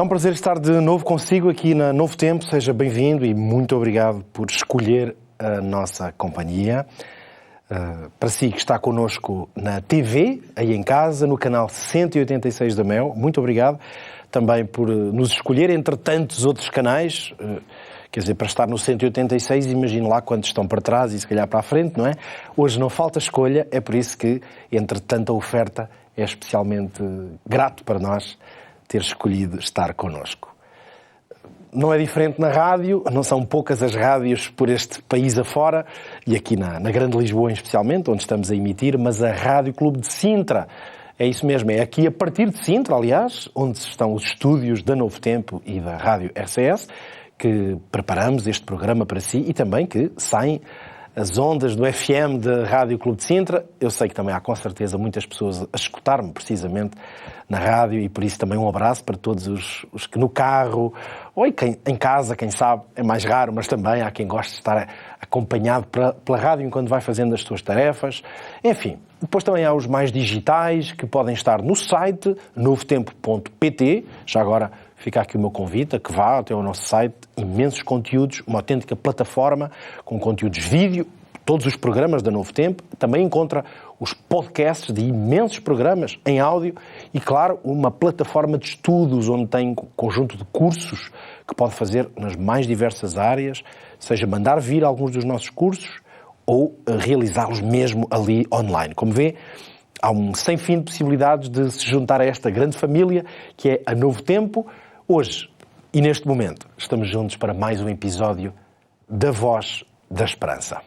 É um prazer estar de novo consigo aqui na Novo Tempo. Seja bem-vindo e muito obrigado por escolher a nossa companhia. Para si que está connosco na TV, aí em casa, no canal 186 da Mel, muito obrigado também por nos escolher entre tantos outros canais. Quer dizer, para estar no 186, imagino lá quantos estão para trás e se calhar para a frente, não é? Hoje não falta escolha, é por isso que, entre tanta oferta, é especialmente grato para nós ter escolhido estar connosco. Não é diferente na rádio, não são poucas as rádios por este país afora, e aqui na Grande Lisboa especialmente, onde estamos a emitir, mas a Rádio Clube de Sintra, é isso mesmo, é aqui a partir de Sintra, aliás, onde estão os estúdios da Novo Tempo e da Rádio RCS, que preparamos este programa para si e também que saem as ondas do FM da Rádio Clube de Sintra. Eu sei que também há com certeza muitas pessoas a escutar-me precisamente na rádio e por isso também um abraço para todos os que no carro ou em casa, quem sabe, é mais raro, mas também há quem goste de estar acompanhado pela rádio enquanto vai fazendo as suas tarefas. Enfim, depois também há os mais digitais que podem estar no site novotempo.pt. Já agora fica aqui o meu convite a que vá até ao nosso site, imensos conteúdos, uma autêntica plataforma com conteúdos vídeo, todos os programas da Novo Tempo. Também encontra os podcasts de imensos programas em áudio e, claro, uma plataforma de estudos onde tem um conjunto de cursos que pode fazer nas mais diversas áreas, seja mandar vir alguns dos nossos cursos ou realizá-los mesmo ali online. Como vê, há um sem fim de possibilidades de se juntar a esta grande família que é a Novo Tempo. Hoje, e neste momento, estamos juntos para mais um episódio da Voz da Esperança.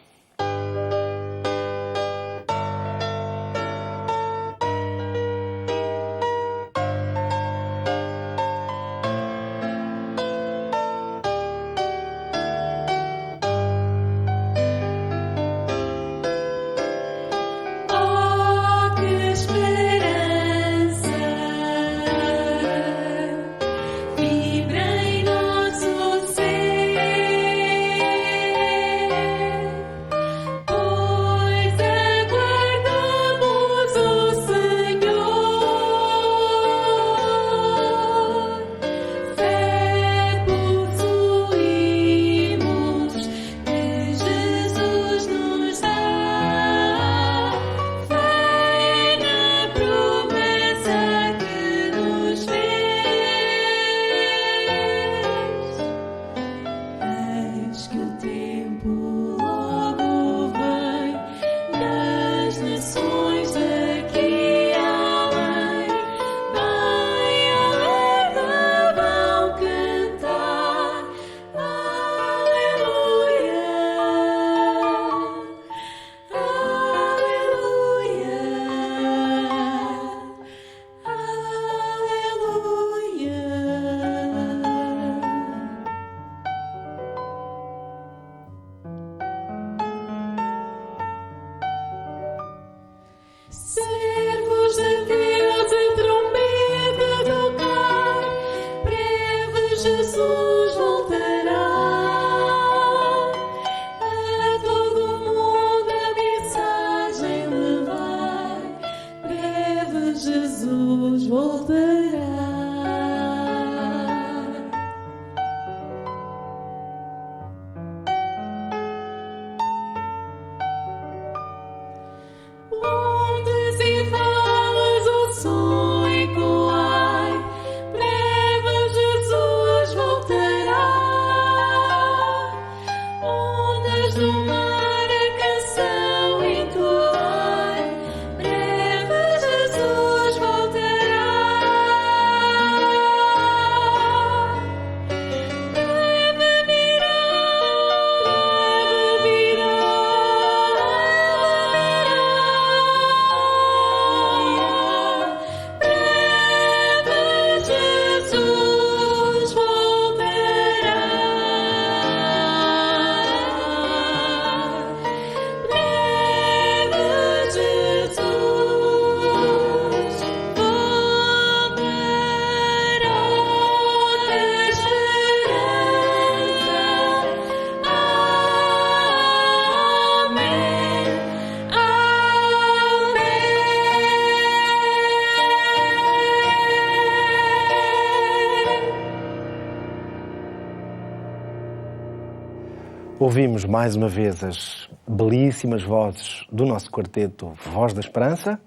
Ouvimos mais uma vez as belíssimas vozes do nosso quarteto Voz da Esperança.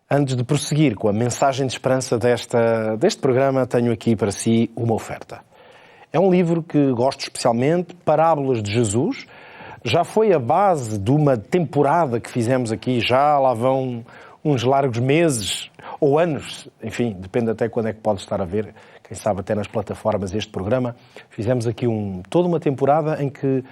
Antes de prosseguir com a mensagem de esperança deste programa, tenho aqui para si uma oferta. É um livro que gosto especialmente, Parábolas de Jesus. Já foi a base de uma temporada que fizemos aqui, já lá vão uns largos meses ou anos, enfim, depende até quando é que pode estar a ver, quem sabe até nas plataformas este programa. Fizemos aqui toda uma temporada em que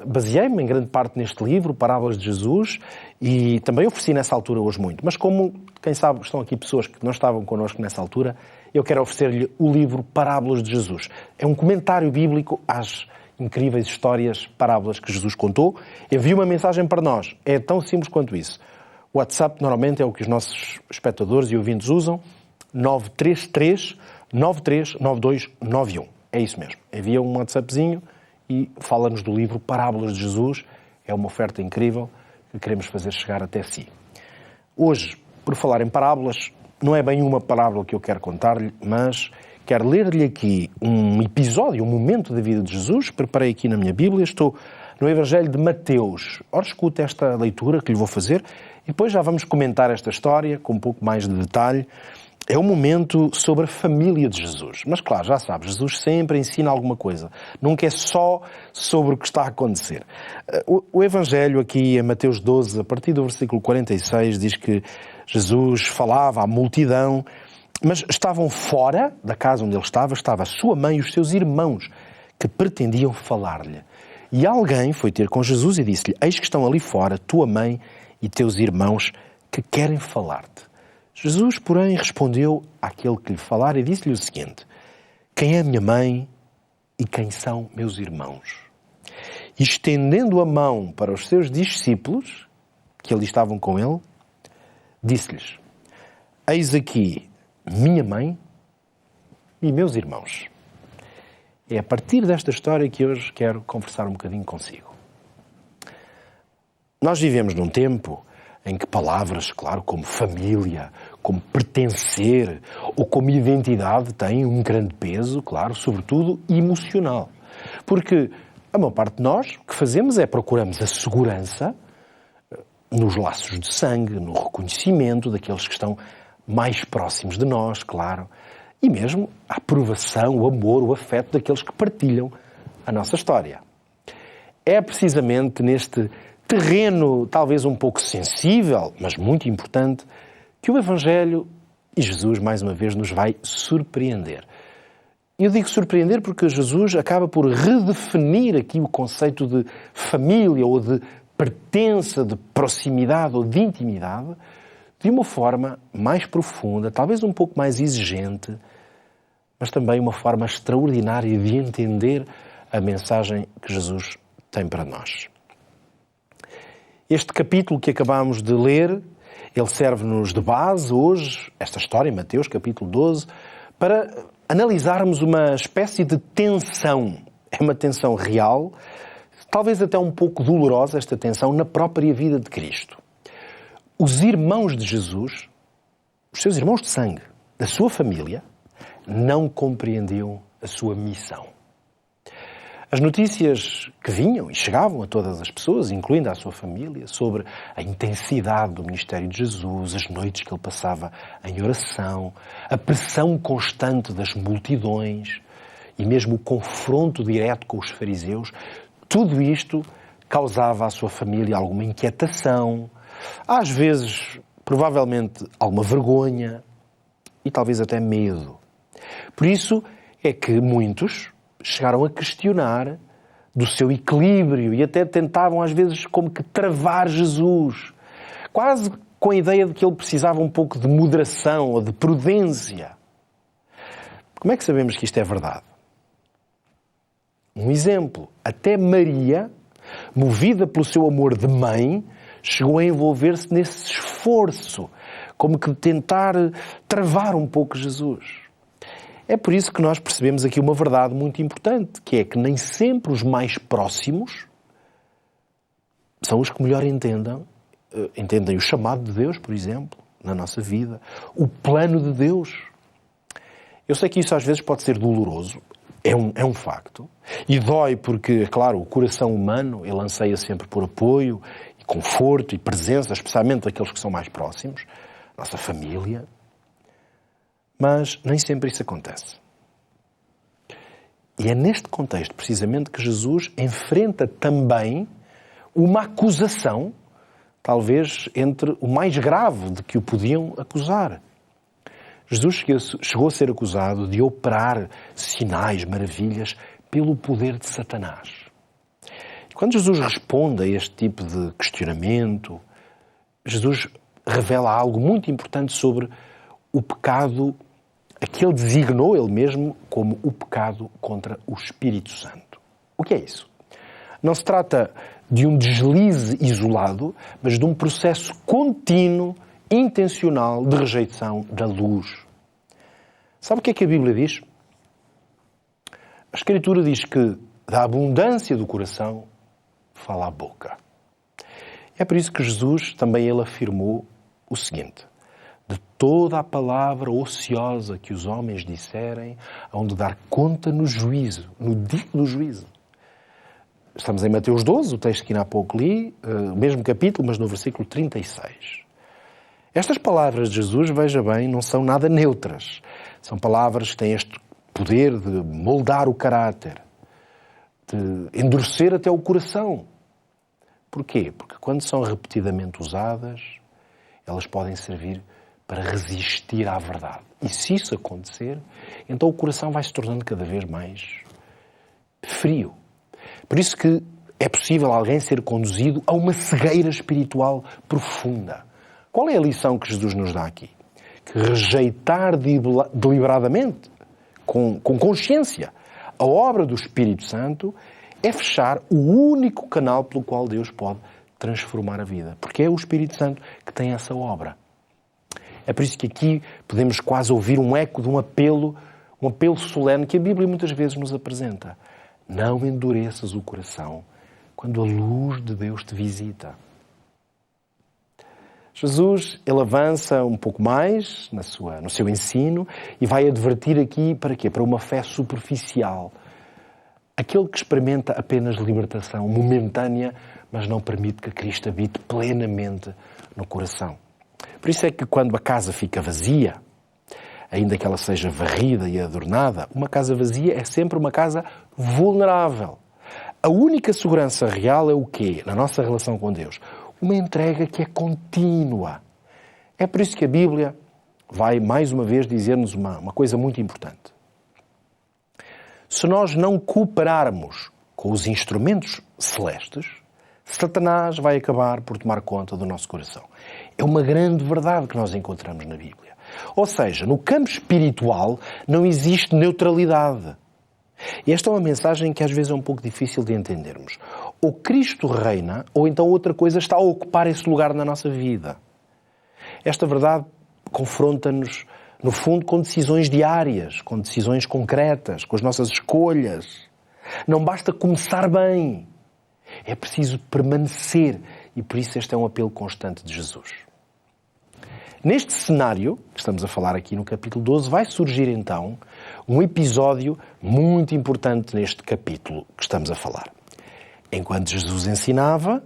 baseei-me em grande parte neste livro, Parábolas de Jesus, e também ofereci nessa altura hoje muito. Mas como, quem sabe, estão aqui pessoas que não estavam connosco nessa altura, eu quero oferecer-lhe o livro Parábolas de Jesus. É um comentário bíblico às incríveis histórias, parábolas que Jesus contou. Envia uma mensagem para nós. É tão simples quanto isso. O WhatsApp normalmente é o que os nossos espectadores e ouvintes usam. 933 93 9291. É isso mesmo. Envia um WhatsAppzinho e fala-nos do livro Parábolas de Jesus. É uma oferta incrível que queremos fazer chegar até si. Hoje, por falar em parábolas, não é bem uma parábola que eu quero contar-lhe, mas quero ler-lhe aqui um episódio, um momento da vida de Jesus. Preparei aqui na minha Bíblia, estou no Evangelho de Mateus. Ora, escuta esta leitura que lhe vou fazer e depois já vamos comentar esta história com um pouco mais de detalhe. É um momento sobre a família de Jesus. Mas claro, já sabe, Jesus sempre ensina alguma coisa. Nunca é só sobre o que está a acontecer. O Evangelho aqui em Mateus 12, a partir do versículo 46, diz que Jesus falava à multidão, mas estavam fora da casa onde ele estava a sua mãe e os seus irmãos, que pretendiam falar-lhe. E alguém foi ter com Jesus e disse-lhe: eis que estão ali fora tua mãe e teus irmãos que querem falar-te. Jesus, porém, respondeu àquele que lhe falara e disse-lhe o seguinte: quem é minha mãe e quem são meus irmãos? E estendendo a mão para os seus discípulos, que ali estavam com ele, disse-lhes: eis aqui minha mãe e meus irmãos. É a partir desta história que hoje quero conversar um bocadinho consigo. Nós vivemos num tempo em que palavras, claro, como família, como pertencer ou como identidade têm um grande peso, claro, sobretudo emocional. Porque a maior parte de nós o que fazemos é procuramos a segurança nos laços de sangue, no reconhecimento daqueles que estão mais próximos de nós, claro, e mesmo a aprovação, o amor, o afeto daqueles que partilham a nossa história. É precisamente neste terreno talvez um pouco sensível, mas muito importante, que o Evangelho e Jesus, mais uma vez, nos vai surpreender. Eu digo surpreender porque Jesus acaba por redefinir aqui o conceito de família ou de pertença, de proximidade ou de intimidade, de uma forma mais profunda, talvez um pouco mais exigente, mas também uma forma extraordinária de entender a mensagem que Jesus tem para nós. Este capítulo que acabamos de ler, ele serve-nos de base hoje, esta história em Mateus, capítulo 12, para analisarmos uma espécie de tensão. É uma tensão real, talvez até um pouco dolorosa, esta tensão na própria vida de Cristo. Os irmãos de Jesus, os seus irmãos de sangue, da sua família, não compreendiam a sua missão. As notícias que vinham e chegavam a todas as pessoas, incluindo a sua família, sobre a intensidade do ministério de Jesus, as noites que ele passava em oração, a pressão constante das multidões e mesmo o confronto direto com os fariseus, tudo isto causava à sua família alguma inquietação, às vezes, provavelmente, alguma vergonha e talvez até medo. Por isso é que muitos chegaram a questionar do seu equilíbrio e até tentavam, às vezes, como que travar Jesus, quase com a ideia de que ele precisava um pouco de moderação ou de prudência. Como é que sabemos que isto é verdade? Um exemplo, até Maria, movida pelo seu amor de mãe, chegou a envolver-se nesse esforço, como que de tentar travar um pouco Jesus. É por isso que nós percebemos aqui uma verdade muito importante, que é que nem sempre os mais próximos são os que melhor entendem o chamado de Deus, por exemplo, na nossa vida, o plano de Deus. Eu sei que isso às vezes pode ser doloroso, é um facto. E dói porque, claro, o coração humano, ele anseia sempre por apoio, e conforto e presença, especialmente daqueles que são mais próximos, nossa família. Mas nem sempre isso acontece. E é neste contexto, precisamente, que Jesus enfrenta também uma acusação, talvez entre o mais grave de que o podiam acusar. Jesus chegou a ser acusado de operar sinais, maravilhas, pelo poder de Satanás. E quando Jesus responde a este tipo de questionamento, Jesus revela algo muito importante sobre o pecado a que ele designou ele mesmo como o pecado contra o Espírito Santo. O que é isso? Não se trata de um deslize isolado, mas de um processo contínuo, intencional de rejeição da luz. Sabe o que é que a Bíblia diz? A Escritura diz que da abundância do coração fala a boca. É por isso que Jesus também ele afirmou o seguinte: de toda a palavra ociosa que os homens disserem, hão de dar conta no juízo, no dia do juízo. Estamos em Mateus 12, o texto que ainda há pouco li, o mesmo capítulo, mas no versículo 36. Estas palavras de Jesus, veja bem, não são nada neutras. São palavras que têm este poder de moldar o caráter, de endurecer até o coração. Porquê? Porque quando são repetidamente usadas, elas podem servir para resistir à verdade. E se isso acontecer, então o coração vai se tornando cada vez mais frio. Por isso que é possível alguém ser conduzido a uma cegueira espiritual profunda. Qual é a lição que Jesus nos dá aqui? Que rejeitar deliberadamente, com consciência, a obra do Espírito Santo é fechar o único canal pelo qual Deus pode transformar a vida. Porque é o Espírito Santo que tem essa obra. É por isso que aqui podemos quase ouvir um eco de um apelo solene que a Bíblia muitas vezes nos apresenta. Não endureças o coração quando a luz de Deus te visita. Jesus, ele avança um pouco mais no seu ensino e vai advertir aqui para quê? Para uma fé superficial. Aquele que experimenta apenas libertação momentânea, mas não permite que Cristo habite plenamente no coração. Por isso é que quando a casa fica vazia, ainda que ela seja varrida e adornada, uma casa vazia é sempre uma casa vulnerável. A única segurança real é o quê? Na nossa relação com Deus. Uma entrega que é contínua. É por isso que a Bíblia vai, mais uma vez, dizer-nos uma coisa muito importante. Se nós não cooperarmos com os instrumentos celestes, Satanás vai acabar por tomar conta do nosso coração. É uma grande verdade que nós encontramos na Bíblia. Ou seja, no campo espiritual não existe neutralidade. E esta é uma mensagem que às vezes é um pouco difícil de entendermos. Ou Cristo reina, ou então outra coisa está a ocupar esse lugar na nossa vida. Esta verdade confronta-nos, no fundo, com decisões diárias, com decisões concretas, com as nossas escolhas. Não basta começar bem. É preciso permanecer. E por isso este é um apelo constante de Jesus. Neste cenário, que estamos a falar aqui no capítulo 12, vai surgir então um episódio muito importante neste capítulo que estamos a falar. Enquanto Jesus ensinava,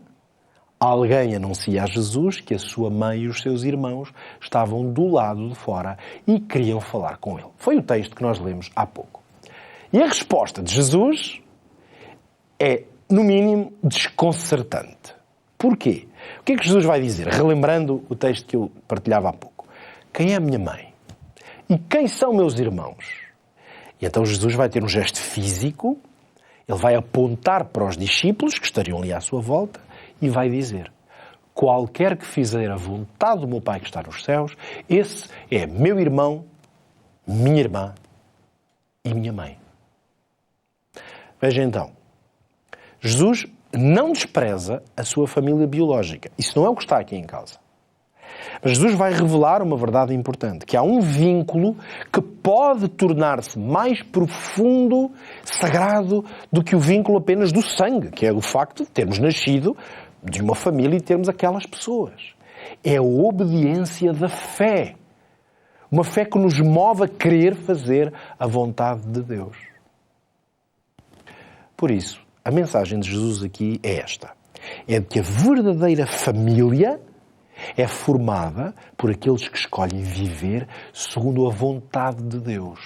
alguém anuncia a Jesus que a sua mãe e os seus irmãos estavam do lado de fora e queriam falar com ele. Foi o texto que nós lemos há pouco. E a resposta de Jesus é, no mínimo, desconcertante. Porquê? O que é que Jesus vai dizer? Relembrando o texto que eu partilhava há pouco. Quem é a minha mãe? E quem são meus irmãos? E então Jesus vai ter um gesto físico, ele vai apontar para os discípulos que estariam ali à sua volta e vai dizer: qualquer que fizer a vontade do meu Pai que está nos céus, esse é meu irmão, minha irmã e minha mãe. Veja então, Jesus não despreza a sua família biológica. Isso não é o que está aqui em causa. Mas Jesus vai revelar uma verdade importante, que há um vínculo que pode tornar-se mais profundo, sagrado, do que o vínculo apenas do sangue, que é o facto de termos nascido de uma família e termos aquelas pessoas. É a obediência da fé. Uma fé que nos move a querer fazer a vontade de Deus. Por isso, a mensagem de Jesus aqui é esta. É de que a verdadeira família é formada por aqueles que escolhem viver segundo a vontade de Deus.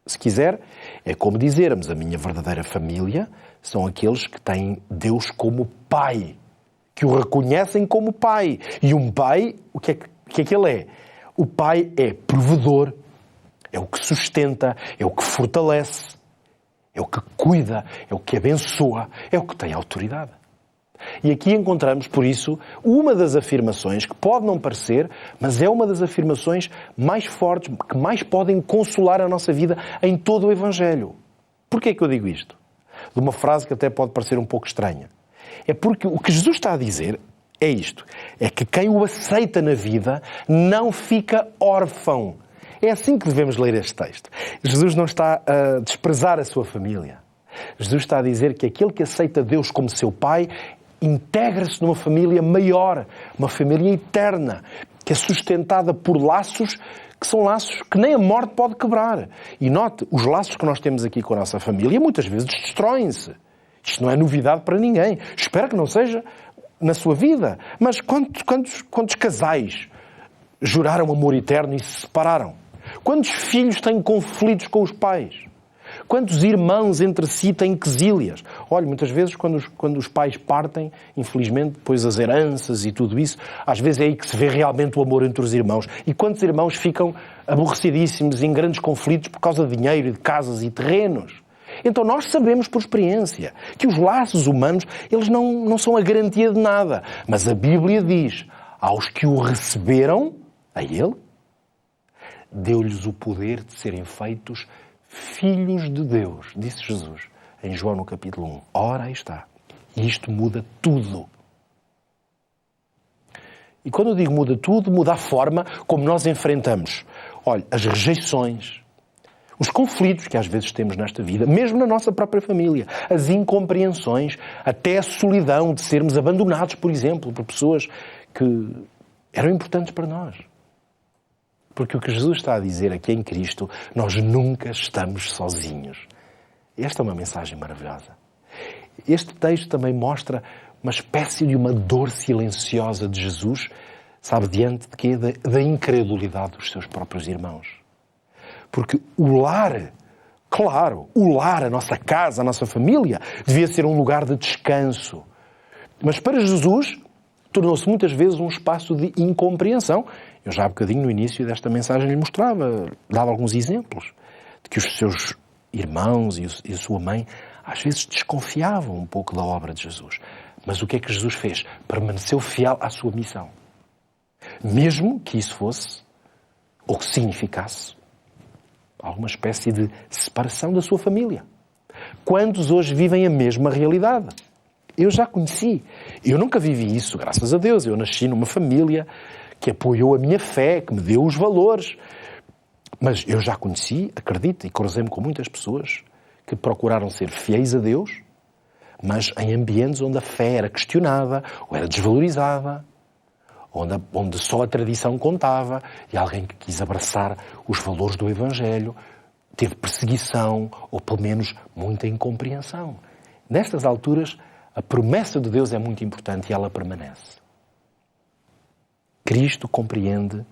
Se quiser, é como dizermos, a minha verdadeira família são aqueles que têm Deus como Pai, que o reconhecem como Pai. E um Pai, o que é que Ele é? O Pai é provedor, é o que sustenta, é o que fortalece, é o que cuida, é o que abençoa, é o que tem autoridade. E aqui encontramos, por isso, uma das afirmações que pode não parecer, mas é uma das afirmações mais fortes, que mais podem consolar a nossa vida em todo o Evangelho. Porquê é que eu digo isto? De uma frase que até pode parecer um pouco estranha. É porque o que Jesus está a dizer é isto. É que quem o aceita na vida não fica órfão. É assim que devemos ler este texto. Jesus não está a desprezar a sua família. Jesus está a dizer que aquele que aceita Deus como seu Pai integra-se numa família maior, uma família eterna, que é sustentada por laços que são laços que nem a morte pode quebrar. E note, os laços que nós temos aqui com a nossa família muitas vezes destroem-se. Isto não é novidade para ninguém. Espero que não seja na sua vida. Mas quantos casais juraram amor eterno e se separaram? Quantos filhos têm conflitos com os pais? Quantos irmãos entre si têm quesílias? Olha, muitas vezes quando os pais partem, infelizmente, depois as heranças e tudo isso, às vezes é aí que se vê realmente o amor entre os irmãos. E quantos irmãos ficam aborrecidíssimos em grandes conflitos por causa de dinheiro, de casas e terrenos? Então nós sabemos por experiência que os laços humanos, eles não são a garantia de nada. Mas a Bíblia diz, aos que o receberam, a Ele, deu-lhes o poder de serem feitos filhos de Deus, disse Jesus em João no capítulo 1. Ora, aí está. E isto muda tudo. E quando eu digo muda tudo, muda a forma como nós enfrentamos, olha, as rejeições, os conflitos que às vezes temos nesta vida, mesmo na nossa própria família, as incompreensões, até a solidão de sermos abandonados, por exemplo, por pessoas que eram importantes para nós. Porque o que Jesus está a dizer aqui em Cristo, nós nunca estamos sozinhos. Esta é uma mensagem maravilhosa. Este texto também mostra uma espécie de uma dor silenciosa de Jesus, sabe, diante de quê? Da incredulidade dos seus próprios irmãos. Porque o lar, claro, o lar, a nossa casa, a nossa família, devia ser um lugar de descanso. Mas para Jesus, tornou-se muitas vezes um espaço de incompreensão. Eu já há bocadinho no início desta mensagem lhe mostrava, dava alguns exemplos de que os seus irmãos e a sua mãe às vezes desconfiavam um pouco da obra de Jesus. Mas o que é que Jesus fez? Permaneceu fiel à sua missão. Mesmo que isso fosse, ou que significasse, alguma espécie de separação da sua família. Quantos hoje vivem a mesma realidade? Eu já conheci. Eu nunca vivi isso, graças a Deus. Eu nasci numa família que apoiou a minha fé, que me deu os valores. Mas eu já conheci, acredito, e cruzei-me com muitas pessoas que procuraram ser fiéis a Deus, mas em ambientes onde a fé era questionada, ou era desvalorizada, onde só a tradição contava, e alguém que quis abraçar os valores do Evangelho teve perseguição, ou pelo menos muita incompreensão. Nestas alturas, a promessa de Deus é muito importante e ela permanece. Cristo compreende,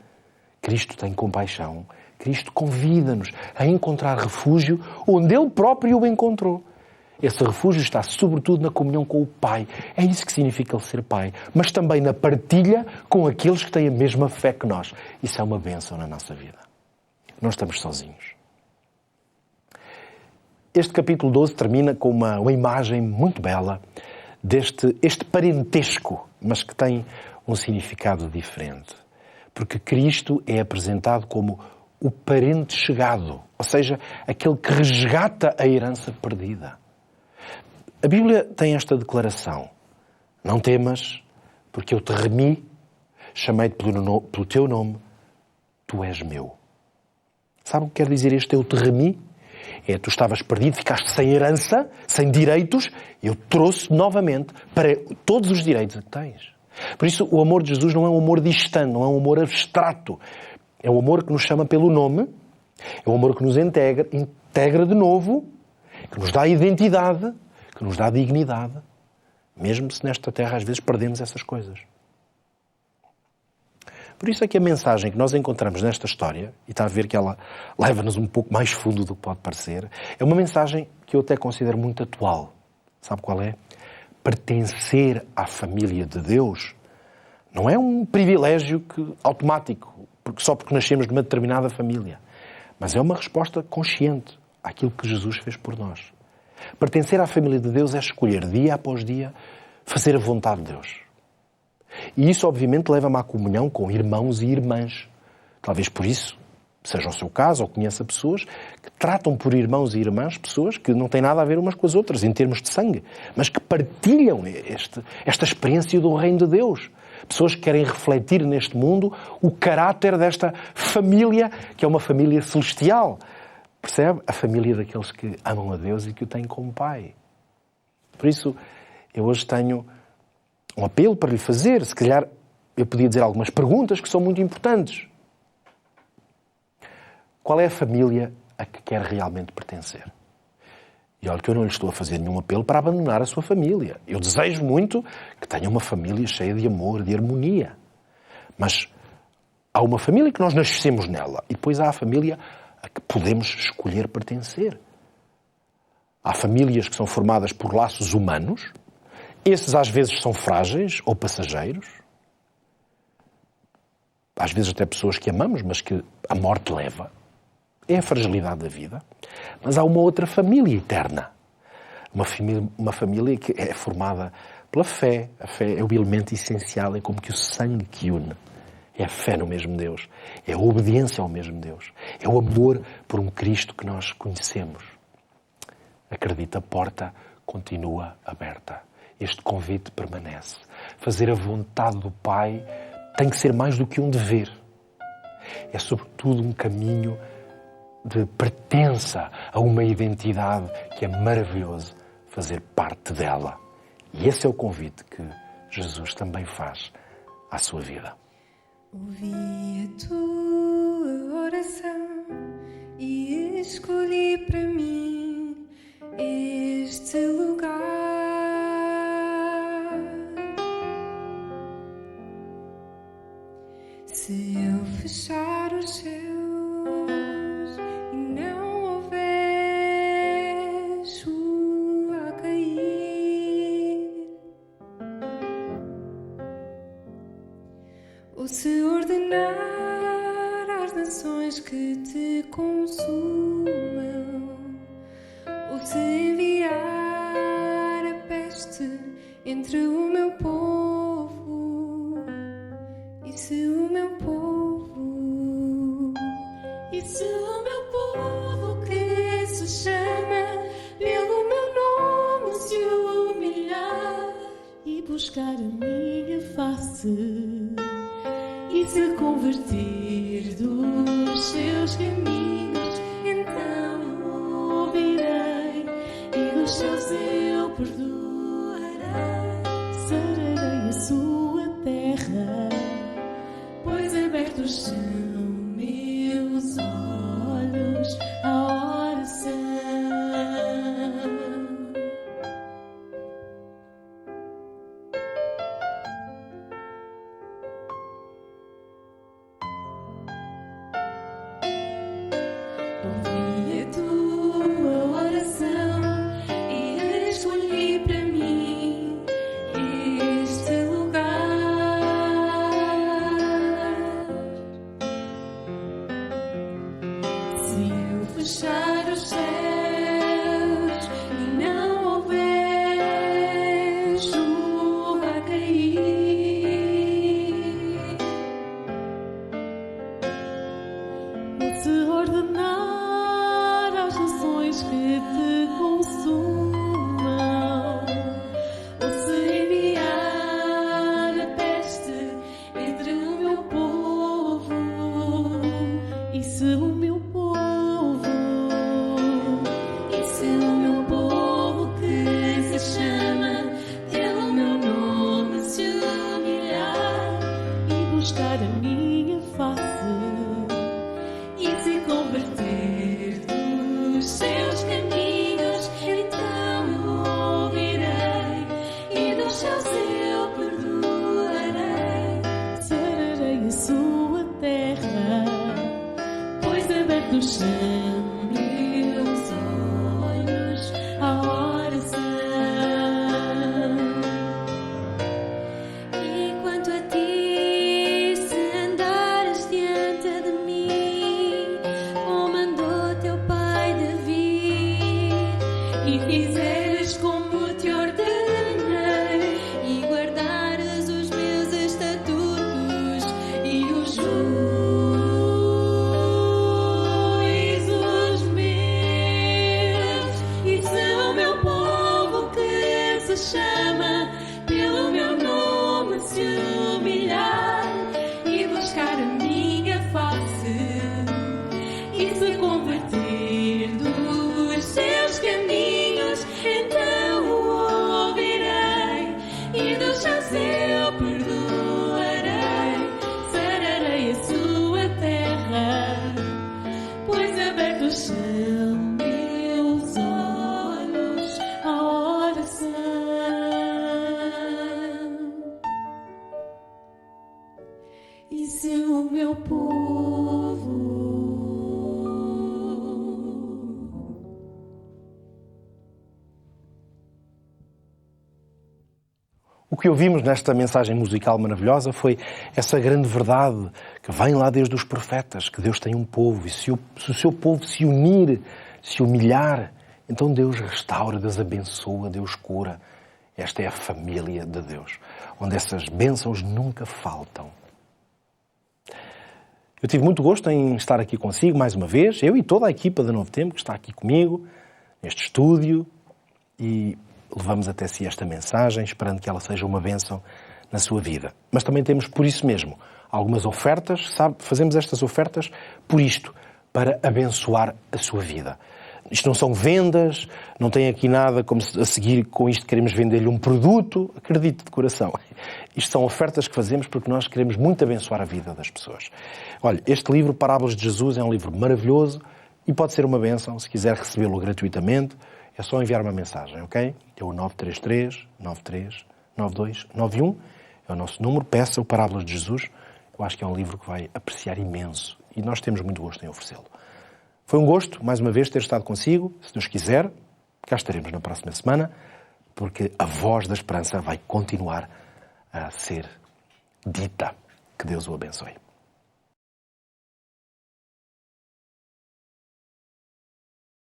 Cristo tem compaixão, Cristo convida-nos a encontrar refúgio onde Ele próprio o encontrou. Esse refúgio está sobretudo na comunhão com o Pai. É isso que significa Ele ser Pai. Mas também na partilha com aqueles que têm a mesma fé que nós. Isso é uma bênção na nossa vida. Não estamos sozinhos. Este capítulo 12 termina com uma imagem muito bela deste parentesco, mas que tem um significado diferente. Porque Cristo é apresentado como o parente chegado, ou seja, aquele que resgata a herança perdida. A Bíblia tem esta declaração: não temas, porque eu te remi, chamei-te pelo teu nome, tu és meu. Sabe o que quer dizer este eu te remi? Tu estavas perdido, ficaste sem herança, sem direitos, eu trouxe novamente para todos os direitos que tens. Por isso, o amor de Jesus não é um amor distante, não é um amor abstrato. É um amor que nos chama pelo nome, é um amor que nos integra de novo que nos dá identidade, que nos dá dignidade, mesmo se nesta terra às vezes perdemos essas coisas. Por isso é que a mensagem que nós encontramos nesta história, e está a ver que ela leva-nos um pouco mais fundo do que pode parecer, é uma mensagem que eu até considero muito atual. Sabe qual é? Pertencer à família de Deus não é um privilégio automático, só porque nascemos de uma determinada família, mas é uma resposta consciente àquilo que Jesus fez por nós. Pertencer à família de Deus é escolher dia após dia fazer a vontade de Deus. E isso, obviamente, leva-me à comunhão com irmãos e irmãs. Talvez por isso seja o seu caso, ou conheça pessoas que tratam por irmãos e irmãs pessoas que não têm nada a ver umas com as outras, em termos de sangue, mas que partilham esta experiência do reino de Deus. Pessoas que querem refletir neste mundo o caráter desta família, que é uma família celestial. Percebe? A família daqueles que amam a Deus e que o têm como Pai. Por isso, eu hoje tenho um apelo para lhe fazer. Se calhar eu podia dizer algumas perguntas que são muito importantes. Qual é a família a que quer realmente pertencer? E olha que eu não lhe estou a fazer nenhum apelo para abandonar a sua família. Eu desejo muito que tenha uma família cheia de amor, de harmonia. Mas há uma família que nós nascemos nela e depois há a família a que podemos escolher pertencer. Há famílias que são formadas por laços humanos. Esses às vezes são frágeis ou passageiros. Às vezes até pessoas que amamos, mas que a morte leva. É a fragilidade da vida. Mas há uma outra família eterna. Uma família que é formada pela fé. A fé é o elemento essencial, é como que o sangue que une. É a fé no mesmo Deus. É a obediência ao mesmo Deus. É o amor por um Cristo que nós conhecemos. Acredita, a porta continua aberta. Este convite permanece. Fazer a vontade do Pai tem que ser mais do que um dever. É sobretudo um caminho de pertença a uma identidade que é maravilhoso fazer parte dela. E esse é o convite que Jesus também faz à sua vida. Ouvi a tua oração e escolhi para mim este lugar. Se eu fechar os céus e não houver chuva a cair, ou se ordenar às nações que te consumam, ou se enviar a peste entre o meu povo, e se o meu povo, que se chama pelo meu nome se humilhar e buscar a minha face e se convertir dos seus caminhos, então ouvirei e dos céus eu perdoarei, sararei a sua terra, pois abertos são meus olhos à oração. Ouvi a tua oração e escolhi para mim este lugar. Se eu fechar os céus e não houver chuva a cair, ou se ordenar às nações que te consumam, ou se enviar a peste entre o meu povo, e se o meu povo, que se chama pelo meu nome se humilhar e buscar a minha face e se converter dos seus caminhos, abertos são meus olhos à oração. E quanto a ti, se andares diante de mim, como andou teu pai Davi, e fizeres como te ordenei, e guardares os meus estatutos e os juízos meus, e são meu povo que se chama pelo meu nome, se humilhar e buscar a minha face e se converter dos seus caminhos, então o ouvirei e dos seus eu perdoarei, sararei a sua terra, pois abertos são meus olhos à oração. E se o meu povo O que ouvimos nesta mensagem musical maravilhosa foi essa grande verdade que vem lá desde os profetas, que Deus tem um povo, e se o seu povo se unir, se humilhar, então Deus restaura, Deus abençoa, Deus cura. Esta é a família de Deus, onde essas bênçãos nunca faltam. Eu tive muito gosto em estar aqui consigo mais uma vez, eu e toda a equipa da Novo Tempo que está aqui comigo, neste estúdio, e levamos até si esta mensagem, esperando que ela seja uma bênção na sua vida. Mas também temos, por isso mesmo, algumas ofertas, sabe? Fazemos estas ofertas por isto, para abençoar a sua vida. Isto não são vendas, não tem aqui nada como a seguir com isto queremos vender-lhe um produto, acredite de coração. Isto são ofertas que fazemos porque nós queremos muito abençoar a vida das pessoas. Olha, este livro, Parábolas de Jesus, é um livro maravilhoso e pode ser uma bênção, se quiser recebê-lo gratuitamente. É só enviar uma mensagem, ok? É o 933 93 92 91. É o nosso número. Peça o Parábolas de Jesus. Eu acho que é um livro que vai apreciar imenso. E nós temos muito gosto em oferecê-lo. Foi um gosto, mais uma vez, ter estado consigo. Se Deus quiser, cá estaremos na próxima semana, porque a voz da esperança vai continuar a ser dita. Que Deus o abençoe.